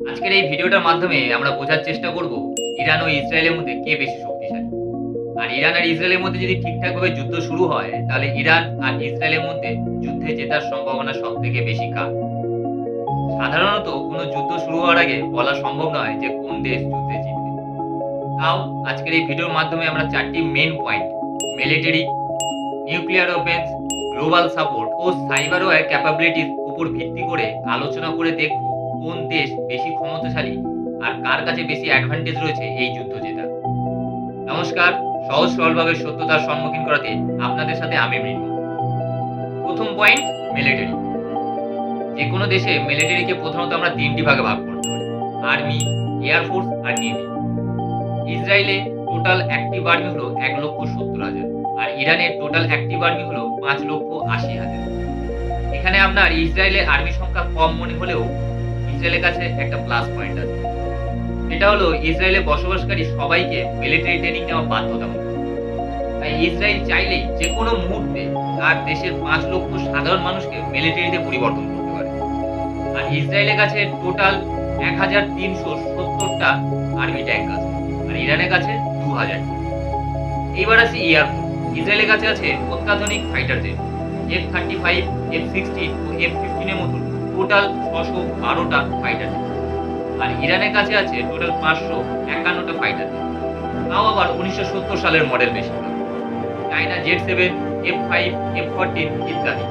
আজকের এই ভিডিওটার মাধ্যমে আমরা বোঝার চেষ্টা করব ইরান ও ইসরায়েলের মধ্যে কে বেশি শক্তিশালী। আর ইরান আর ইসরায়েলের মধ্যে যদি ঠিকঠাকভাবে যুদ্ধ শুরু হয় তাহলে ইরান আর ইসরায়েলের মধ্যে যুদ্ধে জেতার সম্ভাবনা সবথেকে বেশি কার। সাধারণত কোনো যুদ্ধ শুরু হওয়ার আগে বলা সম্ভব নয় যে কোন দেশ যুদ্ধে জিতবে। তাও আজকের এই ভিডিওর মাধ্যমে আমরা চারটি main point military, nuclear weapons, global support ও সাইবার ওয়্যার ক্যাপাবিলিটির উপর ভিত্তি করে আলোচনা করে দেখব কোন দেশ বেশি ক্ষমতাশালী আর কার কাছে বেশি অ্যাডভান্টেজ রয়েছে এই যুদ্ধ জেতার। নমস্কার, সহজ সরলভাবে সত্যতার সম্মুখীন করাতে আপনাদের সাথে আমি মৃন্ময়। প্রথম পয়েন্ট, মিলিটারি। যে কোনো দেশে মিলিটারিকে প্রধানত আমরা তিনটি ভাগে ভাগ করতে পারি: আর্মি, এয়ারফোর্স আর নেভি। ইসরায়েলে টোটাল অ্যাক্টিভ আর্মি হলো 1,70,000 আর ইরানের টোটাল অ্যাক্টিভ আর্মি হলো 5,80,000। এখানে আপনার ইসরায়েলের আর্মি সংখ্যা কম মনে হলেও ইসরায়েলের কাছে একটা প্লাস পয়েন্ট আছে। এটা হলো ইসরায়েলে বসবাসকারী সবাইকে মিলিটারি ট্রেনিং নেওয়া বাধ্যতামূলক। তাই ইসরায়েল চাইলেই যে কোনো মুহূর্তে তার দেশের 5 লক্ষ সাধারণ মানুষকে মিলিটারিতে পরিবর্তন করতে পারে। আর ইসরায়েলের কাছে টোটাল 1,370টা আর্মি ট্যাঙ্ক আছে আর ইরানের কাছে 2,000। এইবার আসি এয়ারফোর্স। ইসরায়েলের কাছে আছে অত্যাধুনিক ফাইটার জেট F-35, F-16 ও F-15 এর মতন টোটাল 612টা ফাইটার জেট। আর ইরানের কাছে আছে টোটাল 551টা ফাইটার জেট, তাও আবার 1970 সালের মডেল বেশিরভাগ। চায়না Z-7, F-5, F-14 ইত্যাদি।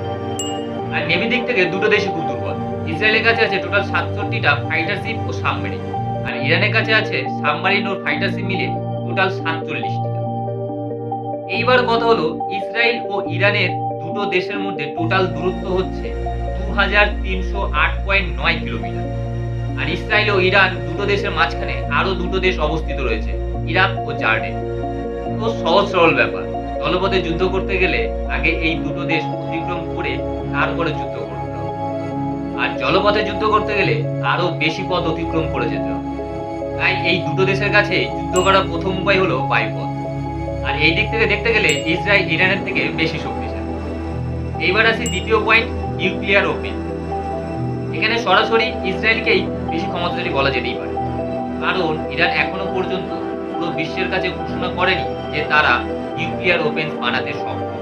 আর নেভি দিক থেকে দুটো দেশই খুব দুর্বল। ইসরায়েলের কাছে আছে টোটাল 67টা ফাইটার শিপ ও সাবমেরিন আর ইরানের কাছে আছে সাবমারিন ও ফাইটার শিপ মিলে টোটাল 47টা। এইবার কথা হলো ইসরায়েল ও ইরানের দুটো দেশের মধ্যে টোটাল দূরত্ব হচ্ছে 2308.9 কিলোমিটার। আর ইসরায়েল ও ইরান দুটো দেশের মাঝখানে আরো দুটো দেশ অবস্থিত রয়েছে, ইরাক ও জর্ডান। তো সহজ সরল ব্যাপার, জলপথে যুদ্ধ করতে গেলে আগে এই দুটো দেশ অতিক্রম করে তারপরে যুদ্ধ করতে হবে। আর জলপথে যুদ্ধ করতে গেলে আরো বেশি পথ অতিক্রম করে যেতে হবে। তাই এই দুটো দেশের কাছে যুদ্ধ করার প্রথম উপায় হলো বায়ুপথ। আর এই দিক থেকে দেখতে গেলে ইসরায়েল ইরানের থেকে বেশি শক্তিশালী। এইবার আসি দ্বিতীয় পয়েন্ট, নিউক্লিয়ার ওপেন। এখানে সরাসরি ইসরায়েলকেই বেশি ক্ষমতাশালী বলা যেতেই পারে, কারণ ইরান এখনো পর্যন্ত পুরো বিশ্বের কাছে ঘোষণা করেনি যে তারা নিউক্লিয়ার ওপেন্স বানাতে সক্ষম।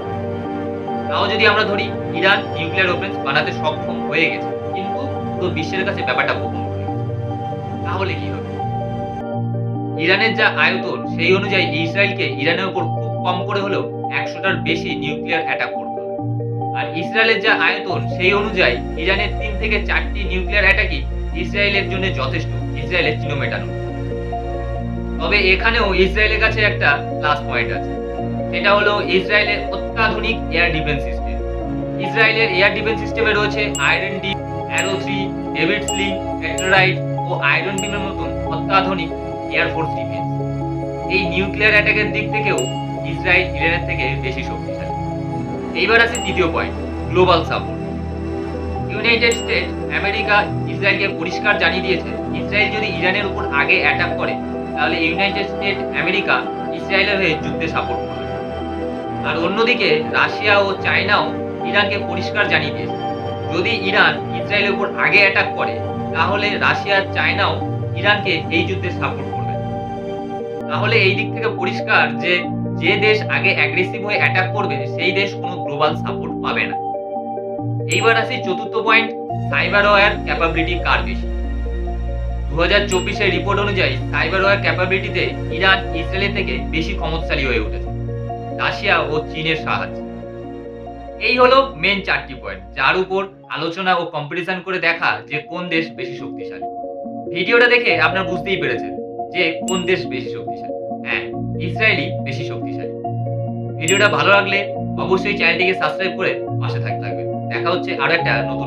তাও যদি আমরা ধরি ইরান নিউক্লিয়ার ওপেন্স বানাতে সক্ষম হয়ে গেছে, কিন্তু পুরো বিশ্বের কাছে ব্যাপারটা গোপন হয়ে গেছে, তাহলে কি হবে? ইরানের যা আয়তন সেই অনুযায়ী ইসরায়েলকে ইরানের উপর খুব কম করে হলেও 100টার বেশি নিউক্লিয়ার অ্যাটাক করতে হবে। আর ইসরায়েলের যা আয়তন সেই অনুযায়ী ইরানের 3 থেকে 4টি নিউক্লিয়ার অ্যাটাকই ইসরায়েলের জন্য যথেষ্ট ইসরায়েলের চিহ্ন মেটানো। তবে এখানেও ইসরায়েলের কাছে একটা প্লাস পয়েন্ট আছে, সেটা হলো ইসরায়েলের অত্যাধুনিক এয়ার ডিফেন্স সিস্টেম। ইসরায়েলের এয়ার ডিফেন্স সিস্টেমে রয়েছে আয়রন ডিম, অ্যারো 3, ডেভিড স্লিং, পেট্রোরাইট ও আয়রন ডিমের মতন অত্যাধুনিক এয়ারফোর্স ডিফেন্স। এই নিউক্লিয়ার অ্যাটাকের দিক থেকেও ইসরায়েল ইরানের থেকে বেশি শক্তিশালী। এইবার আছে তৃতীয় point, global support. United state America ইসরায়েলকে পরিষ্কার জানিয়ে দিয়েছে ইসরায়েল যদি ইরানের উপর আগে অ্যাটাক করে তাহলে ইউনাইটেড স্টেট আমেরিকা ইসরায়েলের হয়ে যুদ্ধে সাপোর্ট করবে। আর অন্যদিকে রাশিয়া ও চায়নাও ইরানকে পরিষ্কার জানিয়ে দিয়েছে যদি ইরান ইসরায়েলের উপর আগে অ্যাটাক করে তাহলে রাশিয়া চায়নাও ইরানকে এই যুদ্ধে সাপোর্ট করবে। তাহলে এই দিক থেকে পরিষ্কার যে যে দেশ আগে অ্যাগ্রেসিভ হয়ে অ্যাটাক করবে সেই দেশ কোনো গ্লোবাল সাপোর্ট পাবে না। এইবার আসি চতুর্থ পয়েন্ট, সাইবার ওয়্যার ক্যাপাবিলিটি কার বেশি। 2024 রিপোর্ট অনুযায়ী সাইবার ওয়্যার ক্যাপাবিলিটিতে ইরান ইসরায়েলের থেকে বেশি ক্ষমতাশালী হয়ে উঠেছে রাশিয়া ও চীনের সাহায্যে। এই হলো মেন 4টি পয়েন্ট, যার উপর আলোচনা ও কম্পিটিশন করে দেখা যে কোন দেশ বেশি শক্তিশালী। ভিডিওটা দেখে আপনারা বুঝতেই পেরেছেন যে কোন দেশ বেশি শক্তিশালী। হ্যাঁ, ইসরায়েলই বেশি শক্তিশালী। ভিডিওটা ভালো লাগলে অবশ্যই চ্যানেলটিকে সাবস্ক্রাইব করে পাশে থাকবেন। দেখা হচ্ছে আরো একটা নতুন